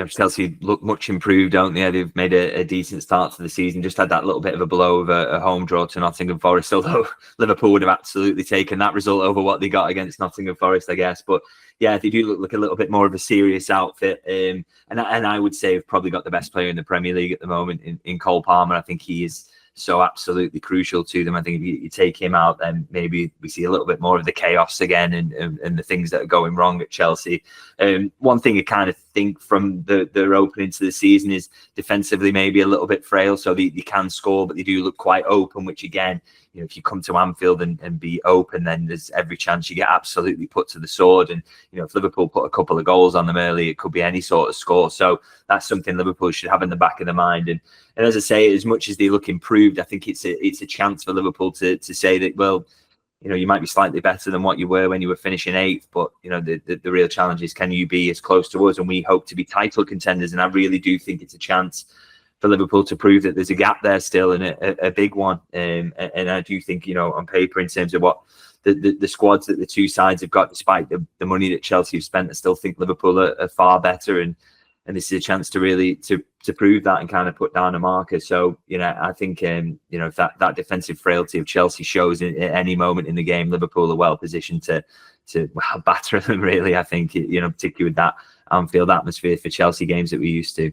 Chelsea look much improved, don't they? They've made a decent start to the season. Just had that little bit of a blow of a home draw to Nottingham Forest, although Liverpool would have absolutely taken that result over what they got against Nottingham Forest, I guess. But yeah, they do look a little bit more of a serious outfit. And I would say have probably got the best player in the Premier League at the moment in Cole Palmer. I think he is so absolutely crucial to them. I think if you take him out, then maybe we see a little bit more of the chaos again and the things that are going wrong at Chelsea. One thing I kind of think from their opening to the season is defensively maybe a little bit frail, so they can score, but they do look quite open, which again, if you come to Anfield and be open, then there's every chance you get absolutely put to the sword. And if Liverpool put a couple of goals on them early, it could be any sort of score. So that's something Liverpool should have in the back of their mind. And as I say, as much as they look improved, I think it's a chance for Liverpool to say that, well, you might be slightly better than what you were when you were finishing 8th, but the real challenge is, can you be as close to us? And we hope to be title contenders. And I really do think it's a chance for Liverpool to prove that there's a gap there still, and a big one. And I do think, on paper, in terms of what the squads that the two sides have got, despite the money that Chelsea have spent, I still think Liverpool are far better. And this is a chance to really to prove that and kind of put down a marker. So, I think, if that defensive frailty of Chelsea shows at any moment in the game, Liverpool are well positioned to batter them, really. I think, particularly with that Anfield atmosphere for Chelsea games that we used to.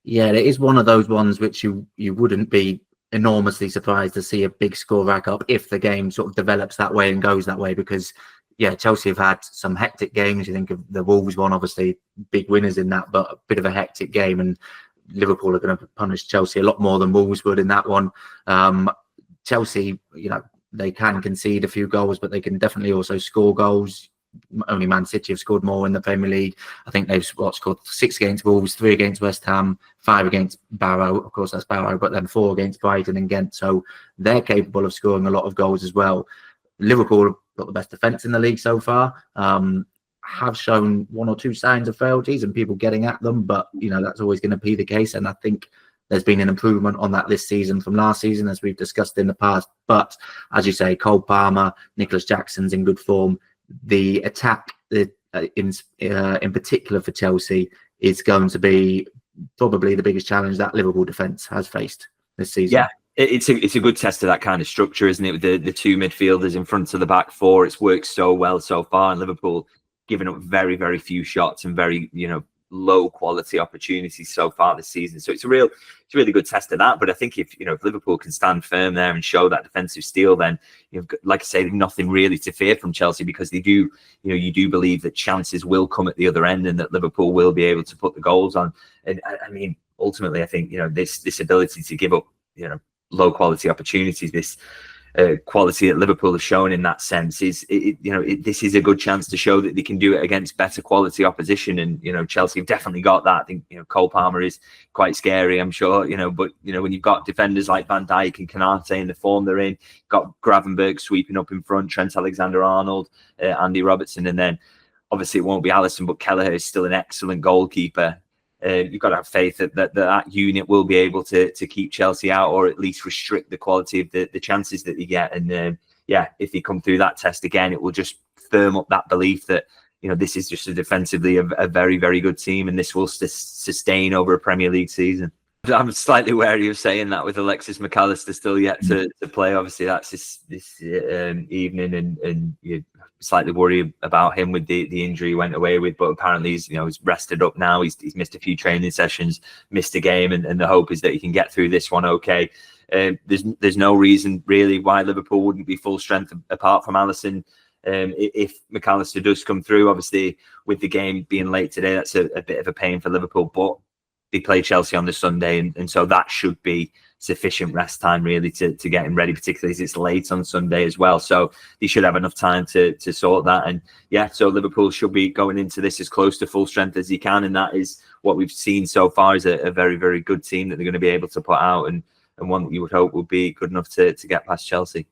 Yeah, it is one of those ones which you wouldn't be enormously surprised to see a big score rack up if the game sort of develops that way and goes that way, because Chelsea have had some hectic games. You think of the Wolves one, obviously big winners in that, but a bit of a hectic game, and Liverpool are going to punish Chelsea a lot more than Wolves would in that one. Chelsea, they can concede a few goals, but they can definitely also score goals. Only Man City have scored more in the Premier League. I think they've scored 6 against Wolves, 3 against West Ham, 5 against Barrow. Of course, that's Barrow, but then 4 against Brighton and Ghent. So they're capable of scoring a lot of goals as well. Liverpool have got the best defence in the league so far. Have shown 1 or 2 signs of frailties and people getting at them, but that's always going to be the case. And I think there's been an improvement on that this season from last season, as we've discussed in the past. But as you say, Cole Palmer, Nicholas Jackson's in good form. The attack, in particular for Chelsea, is going to be probably the biggest challenge that Liverpool defence has faced this season. Yeah, it's a good test of that kind of structure, isn't it? With the 2 midfielders in front of the back 4, it's worked so well so far, and Liverpool giving up very, very few shots and very, low quality opportunities so far this season. So it's a really good test of that. But I think if Liverpool can stand firm there and show that defensive steel, then like I say, there's nothing really to fear from Chelsea, because they do, you do believe that chances will come at the other end and that Liverpool will be able to put the goals on. And I mean, ultimately, I think this ability to give up low quality opportunities, this quality that Liverpool have shown in that sense is, this is a good chance to show that they can do it against better quality opposition. And, Chelsea have definitely got that. I think, Cole Palmer is quite scary, I'm sure, but, when you've got defenders like Van Dijk and Konate in the form they're in, got Gravenberch sweeping up in front, Trent Alexander-Arnold, Andy Robertson, and then obviously it won't be Alisson, but Kelleher is still an excellent goalkeeper. You've got to have faith that unit will be able to keep Chelsea out, or at least restrict the quality of the chances that they get. And if they come through that test again, it will just firm up that belief that this is just defensively a very, very good team, and this will sustain over a Premier League season. I'm slightly wary of saying that with Alexis McAllister still yet to play. Obviously, that's this evening, and you're slightly worried about him with the injury he went away with. But apparently, he's rested up now. He's missed a few training sessions, missed a game, and the hope is that he can get through this one okay. There's no reason really why Liverpool wouldn't be full strength apart from Alisson. If McAllister does come through, obviously with the game being late today, that's a bit of a pain for Liverpool. But they play Chelsea on the Sunday, and so that should be sufficient rest time really to get him ready, particularly as it's late on Sunday as well. So they should have enough time to sort that. And so Liverpool should be going into this as close to full strength as he can, and that is what we've seen so far, is a very, very good team that they're going to be able to put out, and one that you would hope would be good enough to get past Chelsea.